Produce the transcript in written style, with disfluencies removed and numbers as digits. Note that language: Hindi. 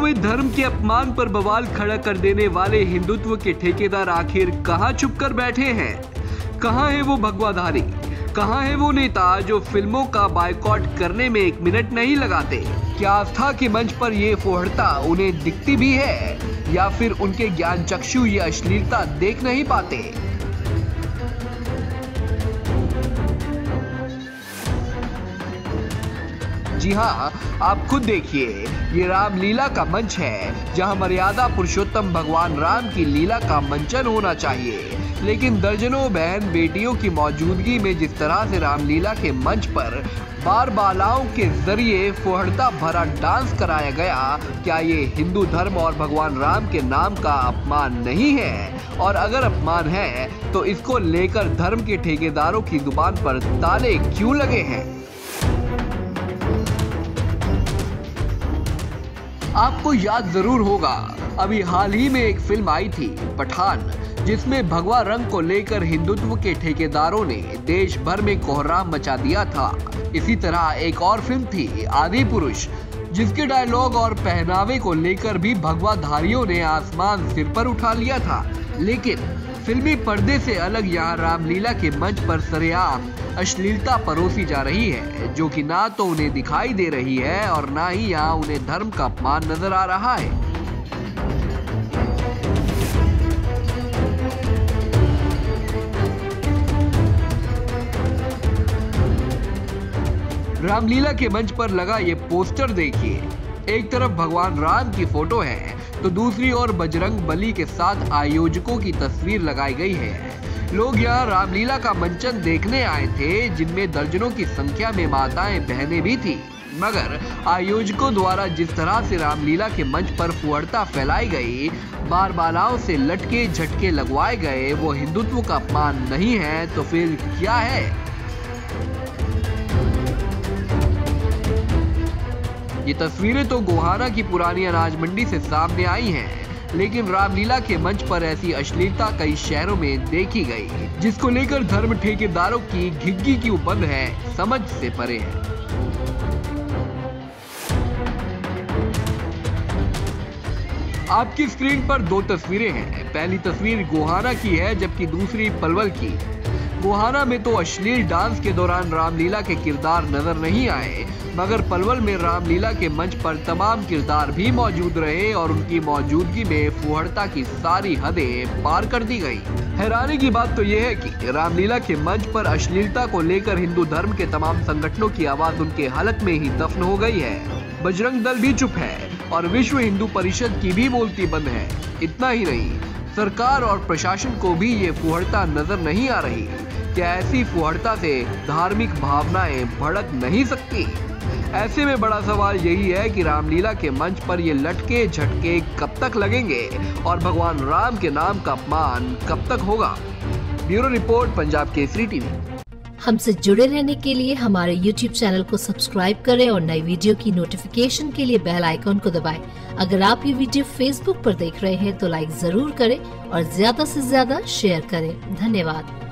हुए धर्म के अपमान पर बवाल खड़ा कर देने वाले हिंदुत्व के ठेकेदार आखिर कहां छुप कर बैठे हैं? कहां है वो भगवाधारी? कहां है वो नेता जो फिल्मों का बायकॉट करने में 1 मिनट नहीं लगाते? क्या आस्था के मंच पर ये फोहड़ता उन्हें दिखती भी है या फिर उनके ज्ञान चक्षु ये अश्लीलता देख नहीं पाते? जी हाँ, आप खुद देखिए, ये रामलीला का मंच है जहाँ मर्यादा पुरुषोत्तम भगवान राम की लीला का मंचन होना चाहिए। लेकिन दर्जनों बहन बेटियों की मौजूदगी में जिस तरह से रामलीला के मंच पर बार बालाओं के जरिए फोहड़ता भरा डांस कराया गया, क्या ये हिंदू धर्म और भगवान राम के नाम का अपमान नहीं है? और अगर अपमान है तो इसको लेकर धर्म के ठेकेदारों की जुबान पर ताले क्यों लगे हैं? आपको याद जरूर होगा, अभी हाल ही में एक फिल्म आई थी पठान, जिसमें भगवा रंग को लेकर हिंदुत्व के ठेकेदारों ने देश भर में कोहराम मचा दिया था। इसी तरह एक और फिल्म थी आदि पुरुष, जिसके डायलॉग और पहनावे को लेकर भी भगवाधारियों ने आसमान सिर पर उठा लिया था। लेकिन फिल्मी पर्दे से अलग यहाँ रामलीला के मंच पर सरेआम अश्लीलता परोसी जा रही है, जो कि ना तो उन्हें दिखाई दे रही है और ना ही यहाँ उन्हें धर्म का अपमान नजर आ रहा है। रामलीला के मंच पर लगा ये पोस्टर देखिए, एक तरफ भगवान राम की फोटो है तो दूसरी ओर बजरंग बली के साथ आयोजकों की तस्वीर लगाई गई है। लोग यहाँ रामलीला का मंचन देखने आए थे, जिनमें दर्जनों की संख्या में माताएं बहनें भी थी। मगर आयोजकों द्वारा जिस तरह से रामलीला के मंच पर फुहड़ता फैलाई गई, बार बालाओं से लटके झटके लगवाए गए, वो हिंदुत्व का अपमान नहीं है तो फिर क्या है? ये तस्वीरें तो गोहाना की पुरानी अनाज मंडी से सामने आई हैं, लेकिन रामलीला के मंच पर ऐसी अश्लीलता कई शहरों में देखी गई, जिसको लेकर धर्म ठेकेदारों की घिग्गी की उपंद है, समझ से परे है। आपकी स्क्रीन पर 2 तस्वीरें हैं। पहली तस्वीर गोहाना की है जबकि दूसरी पलवल की। गोहाना में तो अश्लील डांस के दौरान रामलीला के किरदार नजर नहीं आए, मगर पलवल में रामलीला के मंच पर तमाम किरदार भी मौजूद रहे और उनकी मौजूदगी में फुहड़ता की सारी हदें पार कर दी गई। हैरानी की बात तो यह है कि रामलीला के मंच पर अश्लीलता को लेकर हिंदू धर्म के तमाम संगठनों की आवाज उनके हलक में ही दफन हो गई है। बजरंग दल भी चुप है और विश्व हिंदू परिषद की भी बोलती बंद है। इतना ही नहीं, सरकार और प्रशासन को भी ये फुहड़ता नजर नहीं आ रही। क्या ऐसी फुहड़ता से धार्मिक भावनाएं भड़क नहीं सकती? ऐसे में बड़ा सवाल यही है कि रामलीला के मंच पर ये लटके झटके कब तक लगेंगे और भगवान राम के नाम का अपमान कब तक होगा? Bureau report, Punjab Kesari TV. हमसे जुड़े रहने के लिए हमारे YouTube चैनल को सब्सक्राइब करें और नई वीडियो की नोटिफिकेशन के लिए बेल आइकॉन को दबाएं। अगर आप ये वीडियो Facebook पर देख रहे हैं तो लाइक जरूर करें और ज्यादा से ज्यादा शेयर करें। धन्यवाद।